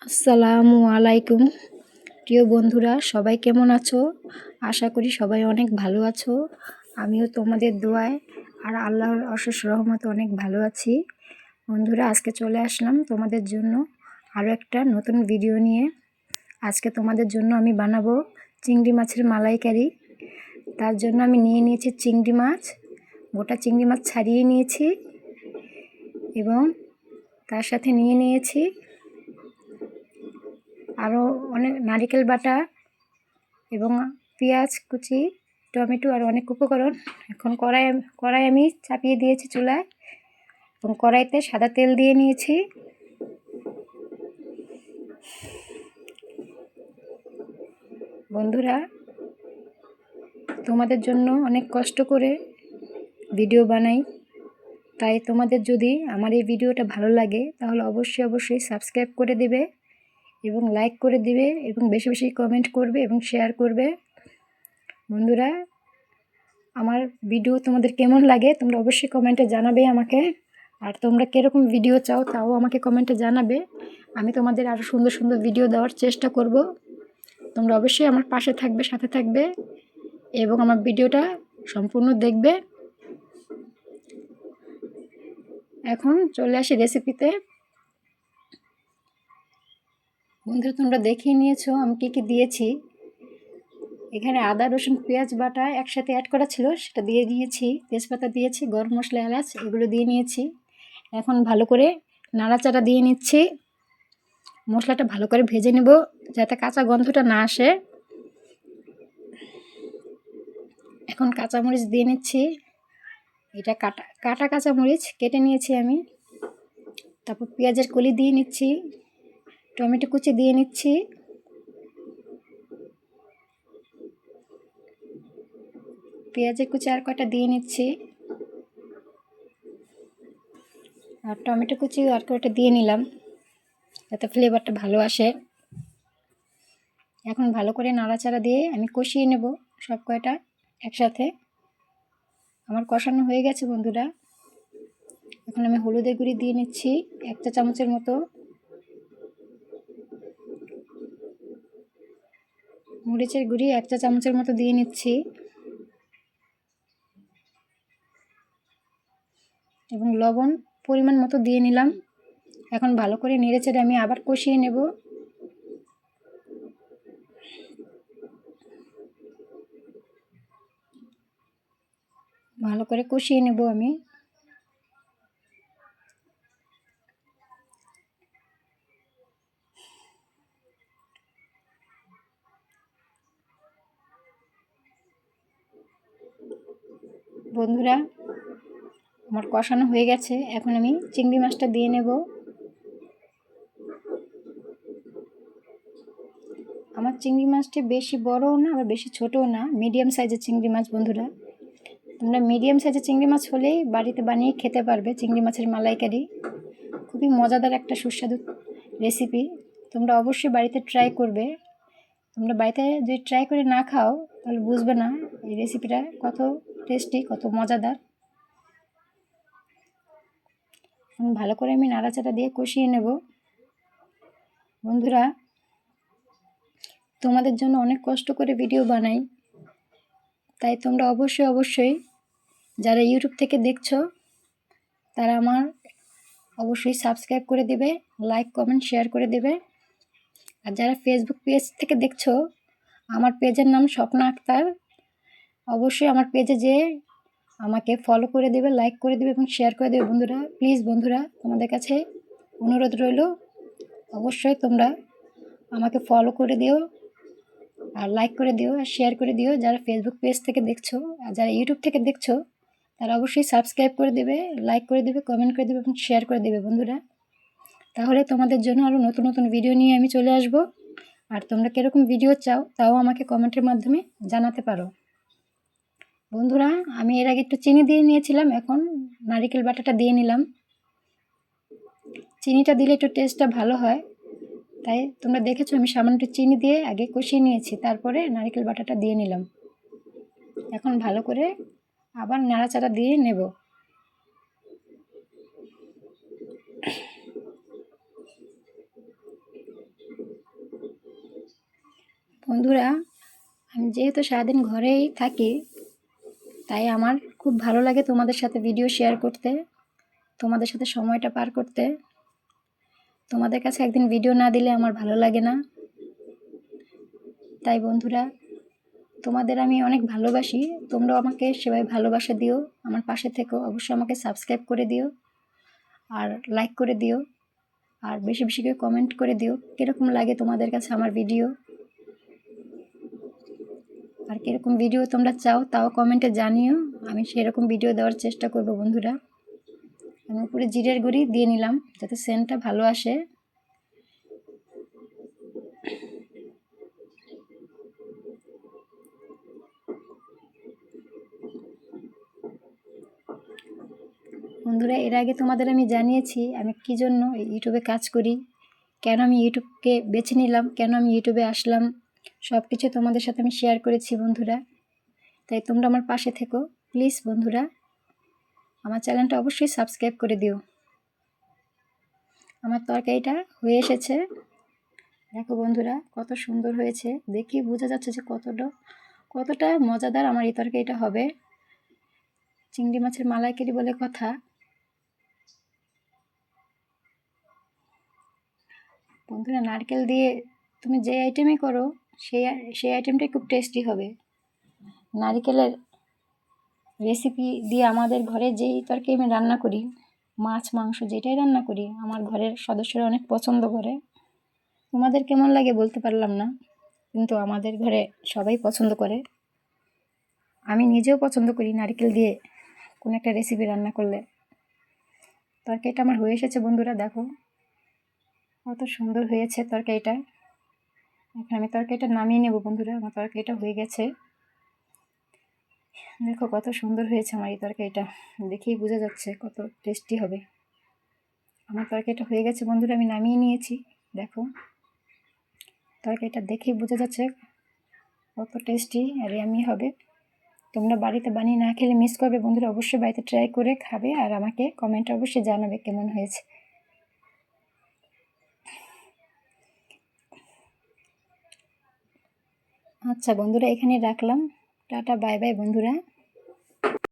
আসসালামু আলাইকুম। প্রিয় বন্ধুরা, সবাই কেমন আছো? আশা করি সবাই অনেক ভালো আছো। আমিও তোমাদের দোয়ায় আর আল্লাহর অশেষ রহমতে অনেক ভালো আছি। বন্ধুরা, আজকে চলে আসলাম তোমাদের জন্য আরও একটা নতুন ভিডিও নিয়ে। আজকে তোমাদের জন্য আমি বানাবো চিংড়ি মাছের মালাইকারি। তার জন্য আমি নিয়ে নিয়েছি চিংড়ি মাছ, গোটা চিংড়ি মাছ ছাড়িয়ে নিয়েছি এবং তার সাথে নিয়ে নিয়েছি আরও অনেক নারকেল বাটা এবং পেঁয়াজ কুচি, টমেটো আর অনেক উপকরণ। এখন কড়াই আমি চাপিয়ে দিয়েছি চুলায় এবং কড়াইতে সাদা তেল দিয়ে নিয়েছি। বন্ধুরা, তোমাদের জন্য অনেক কষ্ট করে ভিডিও বানাই, তাই তোমাদের যদি আমার এই ভিডিওটা ভালো লাগে তাহলে অবশ্যই সাবস্ক্রাইব করে দেবে এবং লাইক করে দিবে এবং বেশি বেশি কমেন্ট করবে এবং শেয়ার করবে। বন্ধুরা, আমার ভিডিও তোমাদের কেমন লাগে তোমরা অবশ্যই কমেন্টে জানাবে আমাকে, আর তোমরা কীরকম ভিডিও চাও তাও আমাকে কমেন্টে জানাবে। আমি তোমাদের আরও সুন্দর সুন্দর ভিডিও দেওয়ার চেষ্টা করব। তোমরা অবশ্যই আমার পাশে থাকবে, সাথে থাকবে এবং আমার ভিডিওটা সম্পূর্ণ দেখবে। এখন চলে আসি রেসিপিতে। বন্ধুরা, তোমরা দেখিয়ে নিয়েছো আমি কী কী দিয়েছি। এখানে আদা রসুন পেঁয়াজ বাটা একসাথে অ্যাড করা ছিল, সেটা দিয়ে দিয়েছি। তেজপাতা দিয়েছি, গরম মশলা, এলাচ এগুলো দিয়ে নিয়েছি। এখন ভালো করে নাড়াচাড়া দিয়ে নিচ্ছি। মশলাটা ভালো করে ভেজে নেব যাতে কাঁচা গন্ধটা না আসে। এখন কাঁচামরিচ দিয়ে নিচ্ছি। এটা কাটা কাঁচামরিচ কেটে নিয়েছি আমি। তারপর পেঁয়াজের কলি দিয়ে নিচ্ছি, টমেটো কুচি দিয়ে নিচ্ছি, পেঁয়াজের কুচি আর কয়টা দিয়ে নিচ্ছি, আর টমেটো কুচি আর কয়টা দিয়ে নিলাম যাতে ফ্লেভারটা ভালো আসে। এখন ভালো করে নাড়াচাড়া দিয়ে আমি কষিয়ে নেব সব কয়টা একসাথে। আমার কষানো হয়ে গেছে বন্ধুরা। এখন আমি হলুদের গুঁড়ি দিয়ে নিচ্ছি 1 চা চামচের মতো, মরিচের গুঁড়ি 1 চা চামচের মতো দিয়ে নিচ্ছি এবং লবণ পরিমাণ মতো দিয়ে নিলাম। এখন ভালো করে নেড়েচেড়ে আমি আবার কষিয়ে নেব। ভালো করে কষিয়ে নেব আমি। বন্ধুরা, আমার কষানো হয়ে গেছে। এখন আমি চিংড়ি মাছটা দিয়ে নেব। আমার চিংড়ি মাছটি বেশি বড়ও না আবার বেশি ছোটও না, মিডিয়াম সাইজের চিংড়ি মাছ। বন্ধুরা, তোমরা মিডিয়াম সাইজের চিংড়ি মাছ হলেই বাড়িতে বানিয়ে খেতে পারবে চিংড়ি মাছের মালাইকারি। খুবই মজাদার একটা সুস্বাদু রেসিপি, তোমরা অবশ্যই বাড়িতে ট্রাই করবে। তোমরা বাড়িতে যদি ট্রাই করে না খাও তাহলে বুঝবে না এই রেসিপিটা কত টেস্টি, কত মজাদার। ভালো করে আমি নাড়াচাড়া দিয়ে কষিয়ে নেব। বন্ধুরা, তোমাদের জন্য অনেক কষ্ট করে ভিডিও বানাই, তাই তোমরা অবশ্যই যারা ইউটিউব থেকে দেখছো তারা আমার অবশ্যই সাবস্ক্রাইব করে দেবে, লাইক কমেন্ট শেয়ার করে দেবে। আর যারা ফেসবুক পেজ থেকে দেখছো, আমার পেজের নাম স্বপ্না আক্তার। অবশ্যই আমার পেজে যেয়ে আমাকে ফলো করে দেবে, লাইক করে দেবে এবং শেয়ার করে দেবে। বন্ধুরা, প্লিজ বন্ধুরা, তোমাদের কাছে অনুরোধ রইল, অবশ্যই তোমরা আমাকে ফলো করে দিও আর লাইক করে দিও আর শেয়ার করে দিও। যারা ফেসবুক পেজ থেকে দেখছো আর যারা ইউটিউব থেকে দেখছো তারা অবশ্যই সাবস্ক্রাইব করে দেবে, লাইক করে দেবে, কমেন্ট করে দেবে এবং শেয়ার করে দেবে। বন্ধুরা, তাহলে তোমাদের জন্য আরও নতুন নতুন ভিডিও নিয়ে আমি চলে আসব। আর তোমরা কীরকম ভিডিও চাও তাও আমাকে কমেন্টের মাধ্যমে জানাতে পারো। বন্ধুরা, আমি এর আগে একটু চিনি দিয়ে নিয়েছিলাম, এখন নারকেল বাটাটা দিয়ে নিলাম। চিনিটা দিলে একটু টেস্টটা ভালো হয়, তাই তোমরা দেখেছো আমি সামান্য একটু চিনি দিয়ে আগে কষিয়ে নিয়েছি, তারপরে নারকেল বাটাটা দিয়ে নিলাম। এখন ভালো করে আবার নাড়াচাড়া দিয়ে নেব। বন্ধুরা, আমি যেহেতু সারাদিন ঘরেই থাকি, তাই আমার খুব ভালো লাগে তোমাদের সাথে ভিডিও শেয়ার করতে, তোমাদের সাথে সময়টা পার করতে। তোমাদের কাছে একদিন ভিডিও না দিলে আমার ভালো লাগে না। তাই বন্ধুরা, তোমাদের আমি অনেক ভালোবাসি, তোমরাও আমাকে সেভাবে ভালোবাসা দিও, আমার পাশে থেকো, অবশ্যই আমাকে সাবস্ক্রাইব করে দিও আর লাইক করে দিও, আর বেশি বেশি করে কমেন্ট করে দিও কীরকম লাগে তোমাদের কাছে আমার ভিডিও, আর কীরকম ভিডিও তোমরা চাও তাও কমেন্টে জানিও, আমি সেরকম ভিডিও দেওয়ার চেষ্টা করব বন্ধুরা। আমি উপরে জিরের গুঁড়ি দিয়ে নিলাম যাতে সেন্টটা ভালো আসে। বন্ধুরা, এর আগে তোমাদের আমি জানিয়েছি আমি কী জন্য ইউটিউবে কাজ করি, কেন আমি ইউটিউবকে বেছে নিলাম, কেন আমি ইউটিউবে আসলাম, সব কিছু তোমাদের সাথে আমি শেয়ার করেছি বন্ধুরা। তাই তোমরা আমার পাশে থেকো প্লিজ বন্ধুরা, আমার চ্যানেলটা অবশ্যই সাবস্ক্রাইব করে দিও। আমার তরকারিটা হয়ে এসেছে, দেখো বন্ধুরা কত সুন্দর হয়েছে, দেখি বোঝা যাচ্ছে যে কতটা মজাদার আমার এই তরকারিটা হবে। চিংড়ি মাছের মালাইকারি বলে কথা। বন্ধুরা, নারকেল দিয়ে তুমি যে আইটেমই করো সেই আইটেমটাই খুব টেস্টি হবে। নারকেলের রেসিপি দিয়ে আমাদের ঘরে যেই তরকারি আমি রান্না করি, মাছ মাংস যেটাই রান্না করি, আমার ঘরের সদস্যরা অনেক পছন্দ করে। তোমাদের কেমন লাগে বলতে পারলাম না, কিন্তু আমাদের ঘরে সবাই পছন্দ করে। আমি নিজেও পছন্দ করি নারকেল দিয়ে কোনো একটা রেসিপি রান্না করলে। তরকারিটা আমার হয়ে এসেছে বন্ধুরা, দেখো কত সুন্দর হয়েছে তরকারিটা। এখন আমি তরকারিটা নামিয়ে নেব বন্ধুরা, আমার তরকারিটা হয়ে গেছে। দেখো কত সুন্দর হয়েছে আমার এই তরকারিটা, দেখেই বোঝা যাচ্ছে কত টেস্টি হবে। আমার তরকারিটা হয়ে গেছে বন্ধুরা, আমি নামিয়ে নিয়েছি। দেখো তরকারিটা দেখেই বোঝা যাচ্ছে কত টেস্টি আর ইয়ামি হবে। তোমরা বাড়িতে বানিয়ে না খেলে মিস করবে বন্ধুরা, অবশ্যই বাড়িতে ট্রাই করে খাবে আর আমাকে কমেন্টে অবশ্যই জানাবে কেমন হয়েছে। আচ্ছা বন্ধুরা, এখানে রাখলাম, টাটা বাই বাই বন্ধুরা।